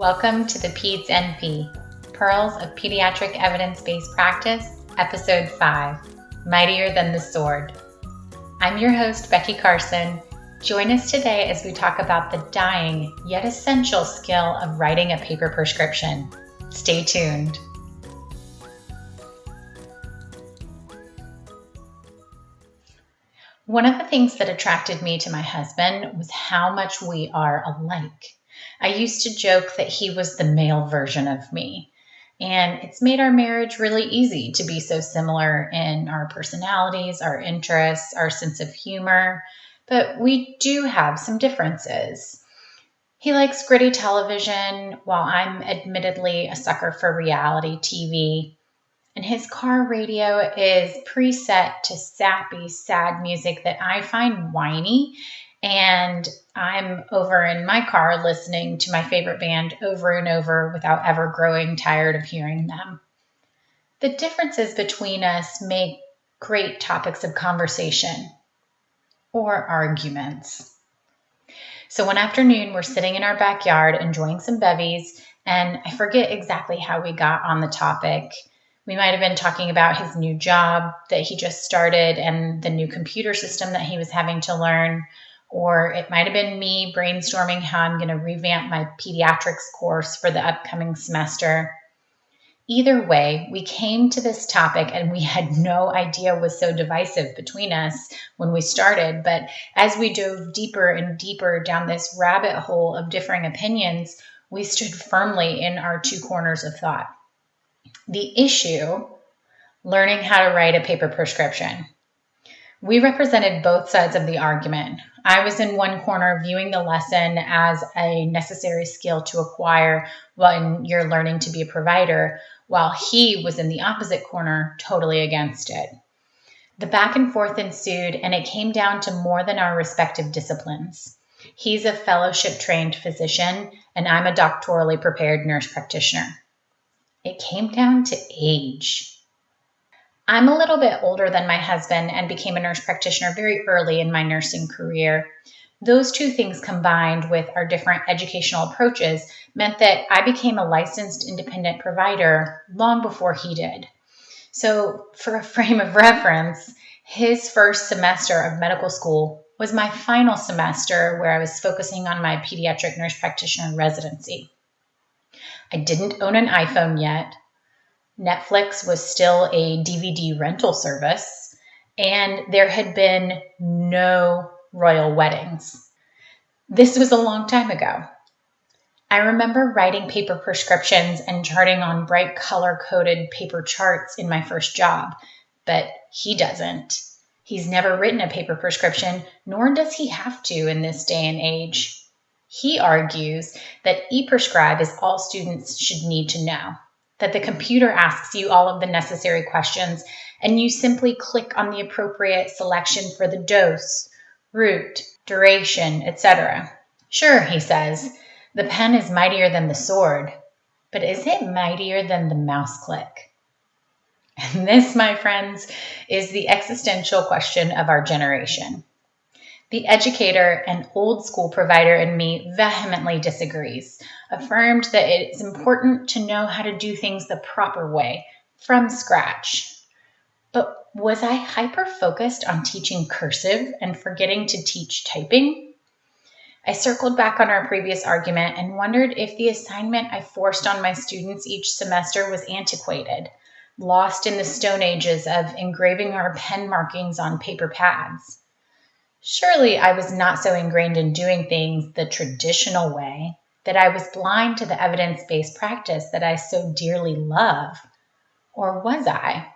Welcome to the Peds NP, Pearls of Pediatric Evidence-Based Practice, Episode 5, Mightier Than the Sword. I'm your host, Becky Carson. Join us today as we talk about the dying yet essential skill of writing a paper prescription. Stay tuned. One of the things that attracted me to my husband was how much we are alike. I used to joke that he was the male version of me, and it's made our marriage really easy to be so similar in our personalities, our interests, our sense of humor, but we do have some differences. He likes gritty television, while I'm admittedly a sucker for reality TV. And his car radio is preset to sappy, sad music that I find whiny. And I'm over in my car listening to my favorite band over and over without ever growing tired of hearing them. The differences between us make great topics of conversation or arguments. So one afternoon, we're sitting in our backyard enjoying some bevies, and I forget exactly how we got on the topic. We might have been talking about his new job that he just started and the new computer system that he was having to learn, or it might have been me brainstorming how I'm going to revamp my pediatrics course for the upcoming semester. Either way, we came to this topic and we had no idea was so divisive between us when we started, but as we dove deeper and deeper down this rabbit hole of differing opinions, we stood firmly in our two corners of thought. The issue, learning how to write a paper prescription. We represented both sides of the argument. I was in one corner viewing the lesson as a necessary skill to acquire when you're learning to be a provider, while he was in the opposite corner, totally against it. The back and forth ensued, and it came down to more than our respective disciplines. He's a fellowship-trained physician, and I'm a doctorally prepared nurse practitioner. It came down to age. I'm a little bit older than my husband and became a nurse practitioner very early in my nursing career. Those two things combined with our different educational approaches meant that I became a licensed independent provider long before he did. So for a frame of reference, his first semester of medical school was my final semester where I was focusing on my pediatric nurse practitioner residency. I didn't own an iPhone yet. Netflix was still a DVD rental service, and there had been no royal weddings. This was a long time ago. I remember writing paper prescriptions and charting on bright color-coded paper charts in my first job, but he doesn't. He's never written a paper prescription, nor does he have to in this day and age. He argues that e-prescribe is all students should need to know, that the computer asks you all of the necessary questions and you simply click on the appropriate selection for the dose, route, duration, etc. Sure, he says, the pen is mightier than the sword, but is it mightier than the mouse click? And this, my friends, is the existential question of our generation. The educator and old school provider in me vehemently disagrees, affirmed that it's important to know how to do things the proper way, from scratch. But was I hyper-focused on teaching cursive and forgetting to teach typing? I circled back on our previous argument and wondered if the assignment I forced on my students each semester was antiquated, lost in the stone ages of engraving our pen markings on paper pads. Surely I was not so ingrained in doing things the traditional way that I was blind to the evidence-based practice that I so dearly love. Or was I?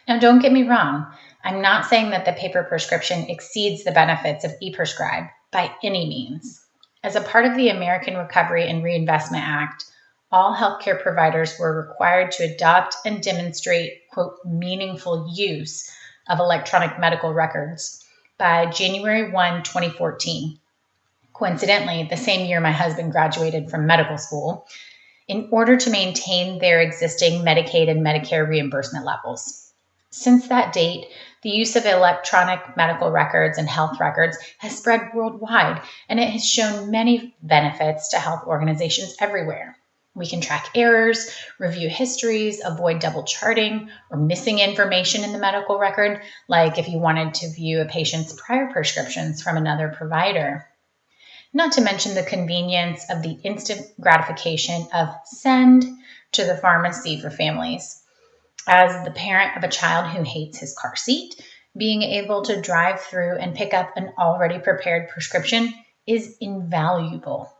Now, don't get me wrong. I'm not saying that the paper prescription exceeds the benefits of e-prescribe by any means. As a part of the American Recovery and Reinvestment Act, all healthcare providers were required to adopt and demonstrate, quote, meaningful use of electronic medical records by January 1, 2014. Coincidentally, the same year my husband graduated from medical school, in order to maintain their existing Medicaid and Medicare reimbursement levels. Since that date, the use of electronic medical records and health records has spread worldwide, and it has shown many benefits to health organizations everywhere. We can track errors, review histories, avoid double charting or missing information in the medical record, like if you wanted to view a patient's prior prescriptions from another provider. Not to mention the convenience of the instant gratification of send to the pharmacy for families. As the parent of a child who hates his car seat, being able to drive through and pick up an already prepared prescription is invaluable.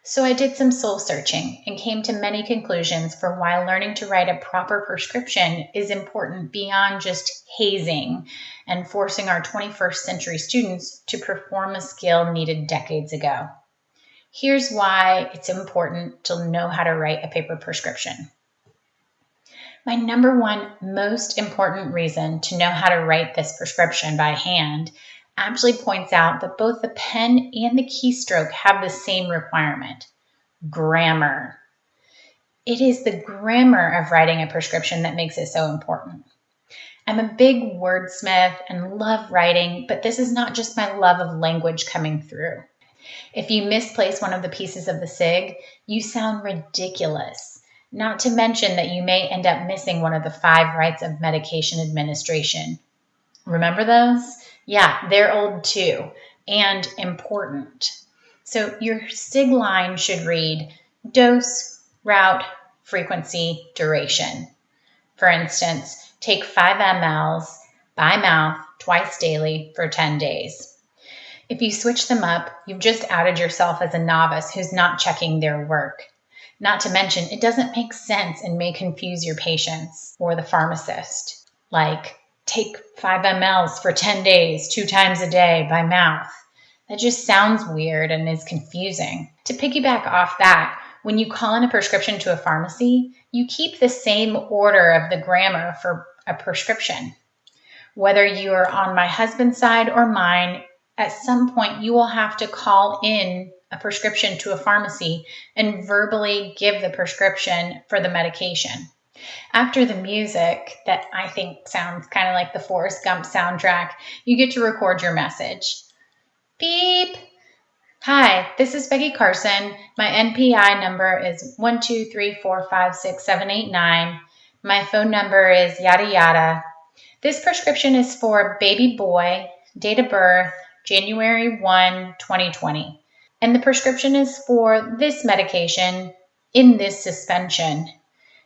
So I did some soul searching and came to many conclusions for why learning to write a proper prescription is important beyond just hazing and forcing our 21st century students to perform a skill needed decades ago. Here's why it's important to know how to write a paper prescription. My number one most important reason to know how to write this prescription by hand actually points out that both the pen and the keystroke have the same requirement: grammar. It is the grammar of writing a prescription that makes it so important. I'm a big wordsmith and love writing, but this is not just my love of language coming through. If you misplace one of the pieces of the SIG, you sound ridiculous. Not to mention that you may end up missing one of the 5 rights of medication administration. Remember those? Yeah, they're old too, and important. So your SIG line should read dose, route, frequency, duration. For instance, take 5 mLs by mouth twice daily for 10 days. If you switch them up, you've just outed yourself as a novice who's not checking their work. Not to mention, it doesn't make sense and may confuse your patients or the pharmacist. Like, take 5 mLs for 10 days, 2 times a day by mouth. That just sounds weird and is confusing. To piggyback off that, when you call in a prescription to a pharmacy, you keep the same order of the grammar for a prescription. Whether you are on my husband's side or mine, at some point you will have to call in a prescription to a pharmacy and verbally give the prescription for the medication. After the music, that I think sounds kind of like the Forrest Gump soundtrack, you get to record your message. Beep! Hi, this is Becky Carson. My NPI number is 123456789. My phone number is yada yada. This prescription is for baby boy, date of birth, January 1, 2020. And the prescription is for this medication in this suspension.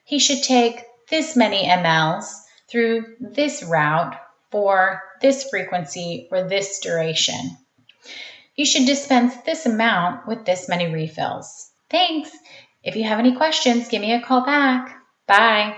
He should take this many mLs through this route for this frequency or this duration. You should dispense this amount with this many refills. Thanks. If you have any questions, give me a call back. Bye.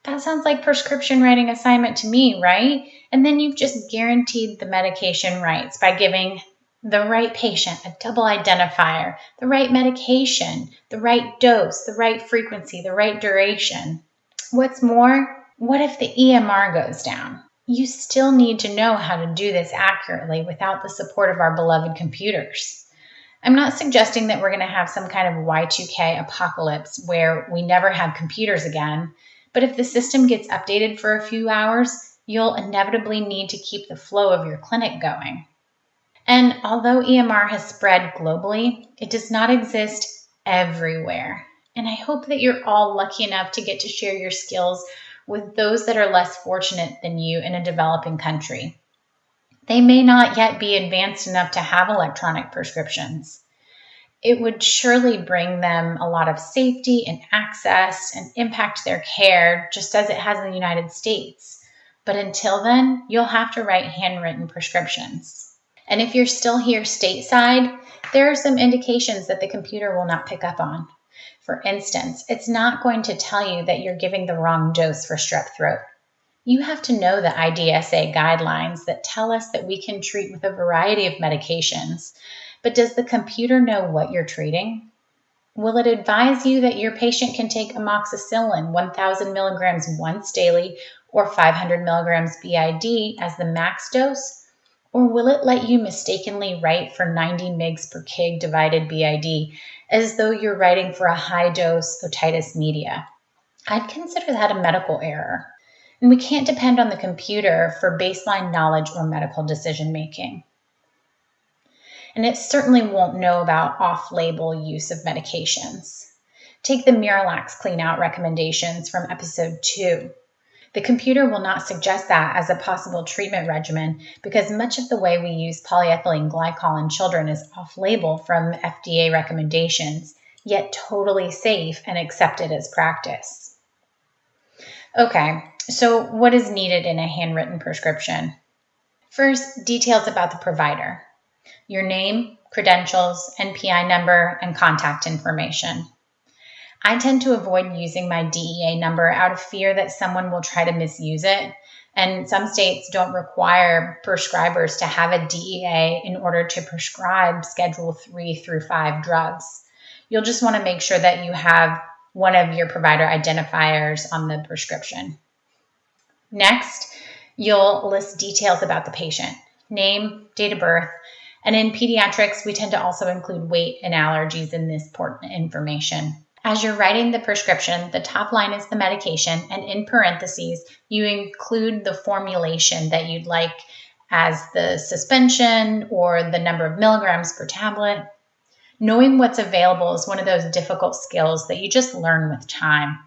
That sounds like prescription writing assignment to me, right? And then you've just guaranteed the medication rights by giving the right patient a double identifier, the right medication, the right dose, the right frequency, the right duration. What's more, what if the EMR goes down? You still need to know how to do this accurately without the support of our beloved computers. I'm not suggesting that we're going to have some kind of Y2K apocalypse where we never have computers again, but if the system gets updated for a few hours, you'll inevitably need to keep the flow of your clinic going. And although EMR has spread globally, it does not exist everywhere. And I hope that you're all lucky enough to get to share your skills with those that are less fortunate than you in a developing country. They may not yet be advanced enough to have electronic prescriptions. It would surely bring them a lot of safety and access and impact their care, just as it has in the United States. But until then, you'll have to write handwritten prescriptions. And if you're still here stateside, there are some indications that the computer will not pick up on. For instance, it's not going to tell you that you're giving the wrong dose for strep throat. You have to know the IDSA guidelines that tell us that we can treat with a variety of medications. But does the computer know what you're treating? Will it advise you that your patient can take amoxicillin 1,000 milligrams once daily or 500 milligrams BID as the max dose? Or will it let you mistakenly write for 90 mg per kg divided BID as though you're writing for a high dose otitis media? I'd consider that a medical error. And we can't depend on the computer for baseline knowledge or medical decision making. And it certainly won't know about off-label use of medications. Take the Miralax clean-out recommendations from episode 2. The computer will not suggest that as a possible treatment regimen because much of the way we use polyethylene glycol in children is off-label from FDA recommendations, yet totally safe and accepted as practice. Okay, so what is needed in a handwritten prescription? First, details about the provider. Your name, credentials, NPI number, and contact information. I tend to avoid using my DEA number out of fear that someone will try to misuse it, and some states don't require prescribers to have a DEA in order to prescribe Schedule 3 through 5 drugs. You'll just want to make sure that you have one of your provider identifiers on the prescription. Next, you'll list details about the patient, name, date of birth, and in pediatrics, we tend to also include weight and allergies in this important information. As you're writing the prescription, the top line is the medication, and in parentheses, you include the formulation that you'd like as the suspension or the number of milligrams per tablet. Knowing what's available is one of those difficult skills that you just learn with time.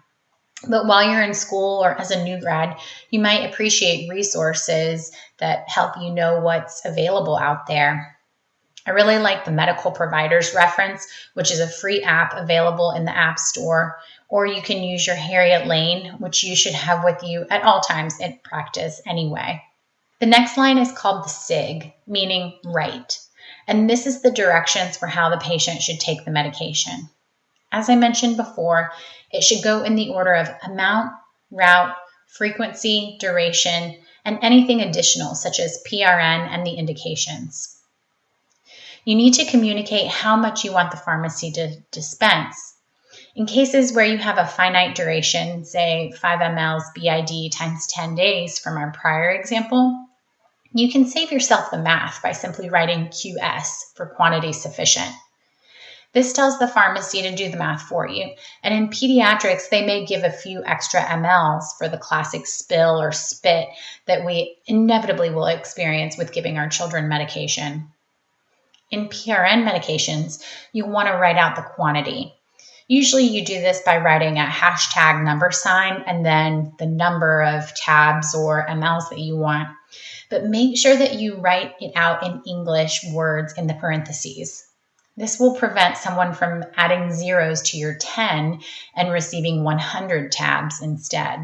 But while you're in school or as a new grad, you might appreciate resources that help you know what's available out there. I really like the Medical Providers Reference, which is a free app available in the App Store, or you can use your Harriet Lane, which you should have with you at all times in practice anyway. The next line is called the SIG, meaning right, and this is the directions for how the patient should take the medication. As I mentioned before, it should go in the order of amount, route, frequency, duration, and anything additional, such as PRN and the indications. You need to communicate how much you want the pharmacy to dispense. In cases where you have a finite duration, say 5 mLs BID times 10 days from our prior example, you can save yourself the math by simply writing QS for quantity sufficient. This tells the pharmacy to do the math for you, and in pediatrics, they may give a few extra mLs for the classic spill or spit that we inevitably will experience with giving our children medication. In PRN medications, you want to write out the quantity. Usually you do this by writing a hashtag number sign and then the number of tabs or mLs that you want. But make sure that you write it out in English words in the parentheses. This will prevent someone from adding zeros to your 10 and receiving 100 tabs instead.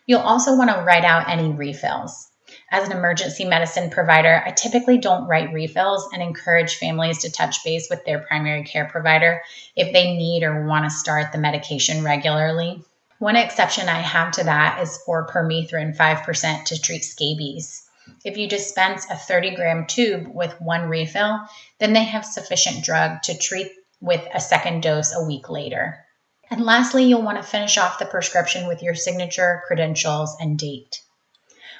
You'll also want to write out any refills. As an emergency medicine provider, I typically don't write refills and encourage families to touch base with their primary care provider if they need or want to start the medication regularly. One exception I have to that is for permethrin 5% to treat scabies. If you dispense a 30-gram tube with one refill, then they have sufficient drug to treat with a second dose a week later. And lastly, you'll want to finish off the prescription with your signature, credentials, and date.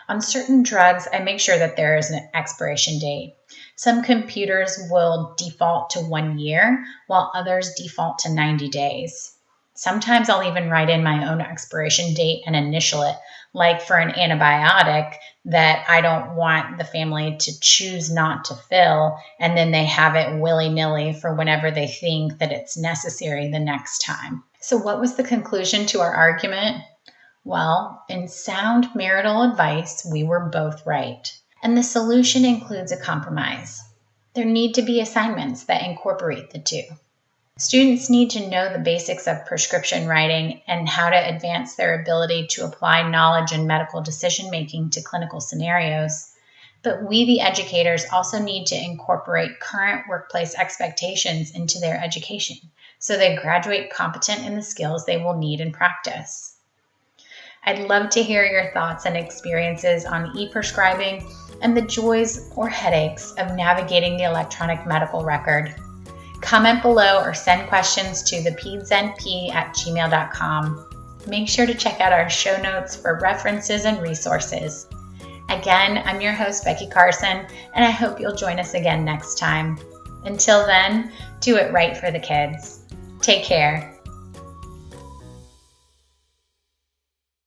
On certain drugs, I make sure that there is an expiration date. Some computers will default to 1 year, while others default to 90 days. Sometimes I'll even write in my own expiration date and initial it, like for an antibiotic that I don't want the family to choose not to fill, and then they have it willy-nilly for whenever they think that it's necessary the next time. So what was the conclusion to our argument? Well, in sound marital advice, we were both right. And the solution includes a compromise. There need to be assignments that incorporate the two. Students need to know the basics of prescription writing and how to advance their ability to apply knowledge and medical decision-making to clinical scenarios. But we, the educators, also need to incorporate current workplace expectations into their education so they graduate competent in the skills they will need in practice. I'd love to hear your thoughts and experiences on e-prescribing and the joys or headaches of navigating the electronic medical record. Comment below or send questions to thepedsnp@gmail.com. Make sure to check out our show notes for references and resources. Again, I'm your host, Becky Carson, and I hope you'll join us again next time. Until then, do it right for the kids. Take care.